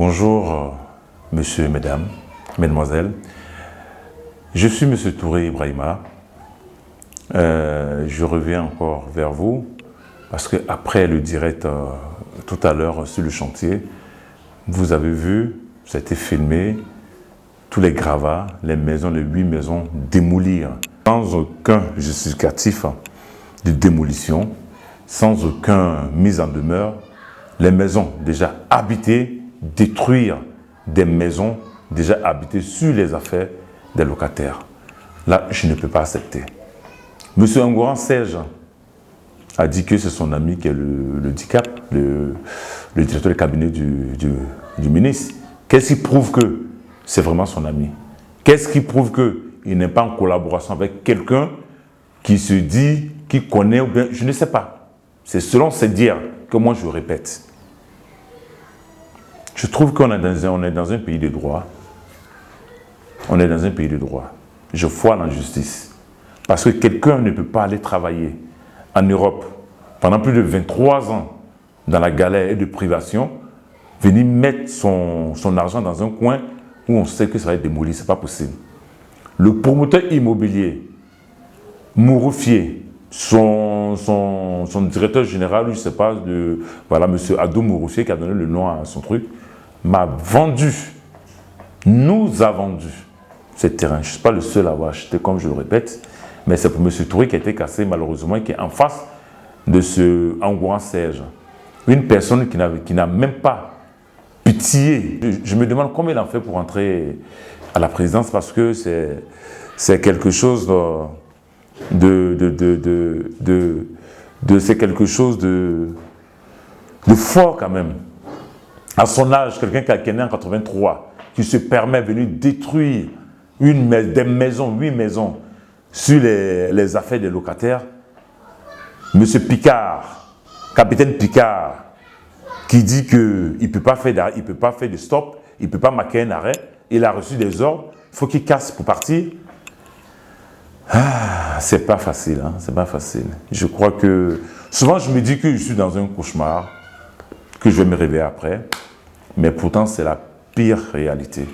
Bonjour, monsieur, mesdames, mesdemoiselles. Je suis monsieur Touré Ibrahima. Je reviens encore vers vous parce qu'après le direct tout à l'heure sur le chantier, vous avez vu, ça a été filmé, tous les gravats, les maisons, les 8 maisons démolir sans aucun justificatif de démolition, sans aucune mise en demeure. Les maisons déjà habitées, détruire des maisons déjà habitées sur les affaires des locataires. Là, je ne peux pas accepter. Monsieur Angouran Serge a dit que c'est son ami qui est le DICAP, le directeur du cabinet du ministre. Qu'est-ce qui prouve que c'est vraiment son ami? Qu'est-ce qui prouve qu'il n'est pas en collaboration avec quelqu'un qui se dit, qui connaît, ou bien, je ne sais pas. C'est selon ses dires que moi je répète. Je trouve qu'on est dans un pays de droit. On est dans un pays de droit. Je foi en la justice. Parce que quelqu'un ne peut pas aller travailler en Europe pendant plus de 23 ans dans la galère et de privation, venir mettre son argent dans un coin où on sait que ça va être démoli. Ce n'est pas possible. Le promoteur immobilier, Mouroufié, son directeur général, je ne sais pas, voilà, M. Adou Mouroufié qui a donné le nom à son truc, m'a vendu, nous a vendu ces terrains. Je ne suis pas le seul à avoir acheté, comme je le répète, mais c'est pour M. Touré qui a été cassé malheureusement et qui est en face de ce Angouran Serge. Une personne qui n'a même pas pitié. Je me demande comment il en fait pour entrer à la présidence parce que c'est quelque chose c'est quelque chose de fort quand même. À son âge, quelqu'un qui est né en 83, qui se permet de venir détruire des maisons, 8 maisons, sur les affaires des locataires. Monsieur Picard, capitaine Picard, qui dit qu'il ne peut pas faire de stop, il ne peut pas marquer un arrêt, il a reçu des ordres, il faut qu'il casse pour partir. Ah, c'est pas facile, hein, c'est pas facile. Je crois que, souvent je me dis que je suis dans un cauchemar, que je vais me réveiller après, mais pourtant c'est la pire réalité.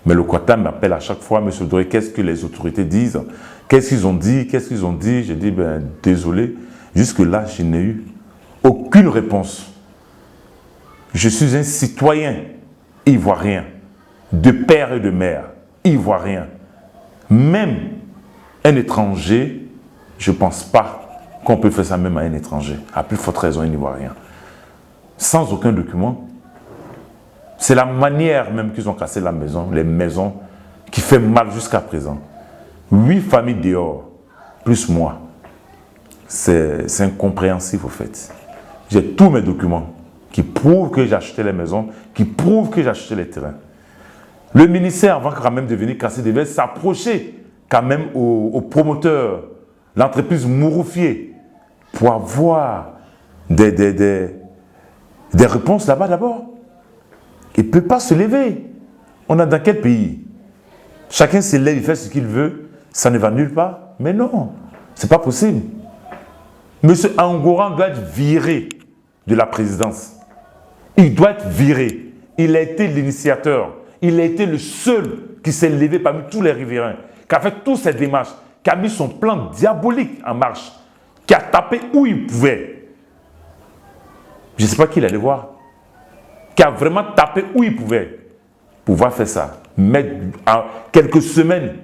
Mais le Qatar m'appelle à chaque fois, monsieur Doré, qu'est-ce que les autorités disent? Qu'est-ce qu'ils ont dit? Qu'est-ce qu'ils ont dit? J'ai dit, ben désolé, jusque-là, je n'ai eu aucune réponse. Je suis un citoyen ivoirien, de père et de mère, ivoirien. Même un étranger, je ne pense pas qu'on peut faire ça même à un étranger, à plus forte raison un ivoirien. Sans aucun document. C'est la manière même qu'ils ont cassé la maison, les maisons, qui fait mal jusqu'à présent. 8 familles dehors, plus moi. C'est incompréhensible au fait. J'ai tous mes documents qui prouvent que j'ai acheté les maisons, qui prouvent que j'ai acheté les terrains. Le ministère, avant quand même de venir casser, devait s'approcher quand même au promoteur, l'entreprise Mouroufié, pour avoir des réponses là-bas d'abord. Il ne peut pas se lever. On est dans quel pays? Chacun se lève, il fait ce qu'il veut, ça ne va nulle part. Mais non, ce n'est pas possible. Monsieur Angouran doit être viré de la présidence. Il doit être viré. Il a été l'initiateur. Il a été le seul qui s'est levé parmi tous les riverains, qui a fait toutes ces démarches, qui a mis son plan diabolique en marche, qui a tapé où il pouvait. Je ne sais pas qui il allait voir. Qui a vraiment tapé où il pouvait pouvoir faire ça. Mais quelques semaines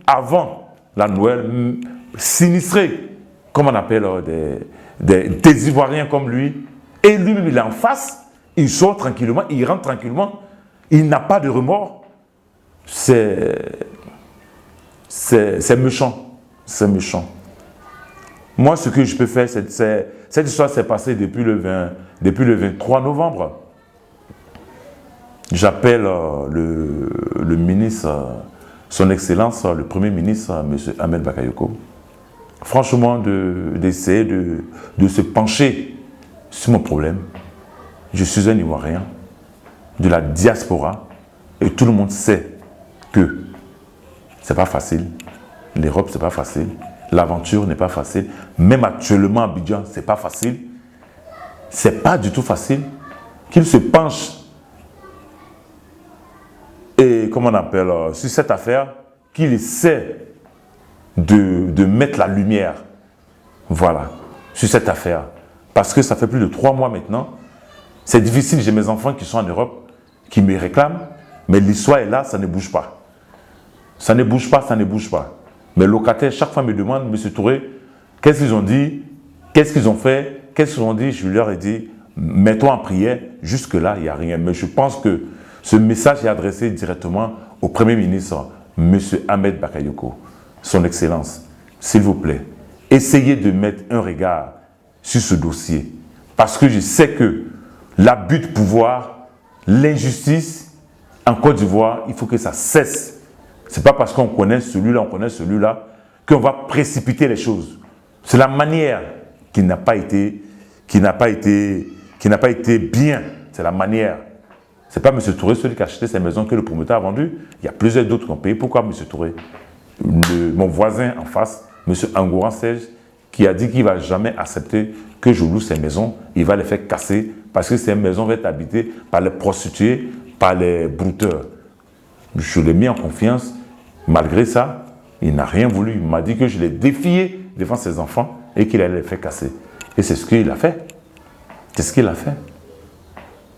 avant la Noël, sinistré, comme on appelle des Ivoiriens comme lui, et lui-même il est en face, il sort tranquillement, il rentre tranquillement, il n'a pas de remords. C'est méchant, c'est méchant. Moi, ce que je peux faire, cette histoire s'est passée depuis le 23 novembre. J'appelle le ministre, son Excellence, le Premier ministre, M. Ahmed Bakayoko, franchement, d'essayer de se pencher sur mon problème. Je suis un Ivoirien de la diaspora et tout le monde sait que c'est pas facile. L'Europe, c'est pas facile. L'aventure n'est pas facile. Même actuellement à Abidjan, c'est pas facile. C'est pas du tout facile. Qu'il se penche comment on appelle, sur cette affaire, qu'il essaie de mettre la lumière, voilà, sur cette affaire. Parce que ça fait plus de 3 mois maintenant. C'est difficile, j'ai mes enfants qui sont en Europe, qui me réclament, mais l'histoire est là, ça ne bouge pas. Ça ne bouge pas, ça ne bouge pas. Mes locataires, chaque fois me demandent, M. Touré, qu'est-ce qu'ils ont dit, qu'est-ce qu'ils ont fait, qu'est-ce qu'ils ont dit. Je leur ai dit, mets-toi en prière, jusque-là, il n'y a rien. Mais je pense que ce message est adressé directement au Premier ministre, M. Ahmed Bakayoko, son Excellence. S'il vous plaît, essayez de mettre un regard sur ce dossier. Parce que je sais que l'abus de pouvoir, l'injustice, en Côte d'Ivoire, il faut que ça cesse. Ce n'est pas parce qu'on connaît celui-là, qu'on va précipiter les choses. C'est la manière qui n'a pas été bien. C'est la manière. Ce n'est pas M. Touré, celui qui a acheté ces maisons, que le promoteur a vendu. Il y a plusieurs d'autres qui ont payé. Pourquoi M. Touré? Mon voisin en face, M. Angouran Serge, qui a dit qu'il ne va jamais accepter que je loue ces maisons. Il va les faire casser parce que ces maisons vont être habitées par les prostituées, par les brouteurs. Je l'ai mis en confiance. Malgré ça, il n'a rien voulu. Il m'a dit que je l'ai défié devant ses enfants et qu'il allait les faire casser. Et c'est ce qu'il a fait. C'est ce qu'il a fait.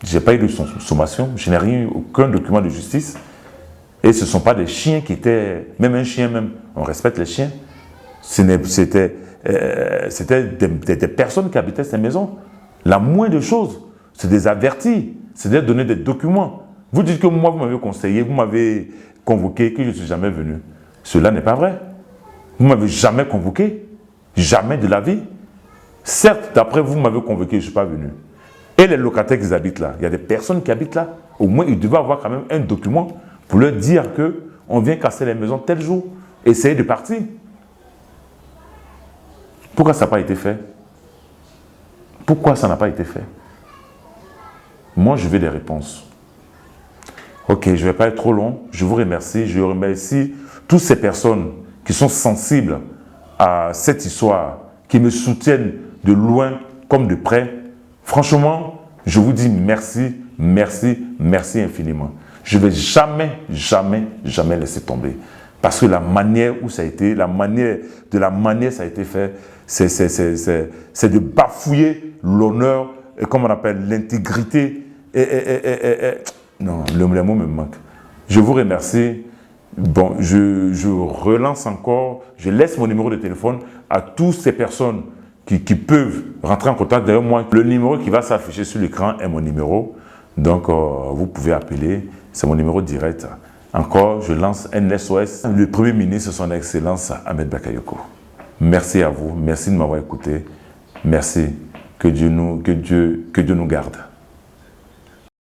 Je n'ai pas eu de sommation, je n'ai rien eu, aucun document de justice. Et ce ne sont pas des chiens qui étaient, même un chien même, on respecte les chiens. C'était des personnes qui habitaient ces maisons. La moindre chose, c'est des avertis, c'est de donner des documents. Vous dites que moi, vous m'avez conseillé, vous m'avez convoqué, que je ne suis jamais venu. Cela n'est pas vrai. Vous ne m'avez jamais convoqué, jamais de la vie. Certes, d'après vous m'avez convoqué, je ne suis pas venu. Et les locataires qui habitent là, il y a des personnes qui habitent là. Au moins, ils devaient avoir quand même un document pour leur dire qu'on vient casser les maisons tel jour. Essayez de partir. Pourquoi ça n'a pas été fait? Pourquoi ça n'a pas été fait? Moi, je veux des réponses. Ok, je ne vais pas être trop long. Je vous remercie. Je remercie toutes ces personnes qui sont sensibles à cette histoire, qui me soutiennent de loin comme de près. Franchement, je vous dis merci, merci, merci infiniment. Je ne vais jamais, jamais, jamais laisser tomber. Parce que la manière où ça a été, ça a été fait, c'est de bafouer l'honneur, et comme on appelle l'intégrité. Non, le mot me manque. Je vous remercie. Bon, je relance encore, je laisse mon numéro de téléphone à toutes ces personnes qui peuvent rentrer en contact avec moi. Le numéro qui va s'afficher sur l'écran est mon numéro. Donc, vous pouvez appeler. C'est mon numéro direct. Encore, je lance un SOS. Le Premier ministre, son Excellence Ahmed Bakayoko. Merci à vous. Merci de m'avoir écouté. Merci. Que Dieu nous garde.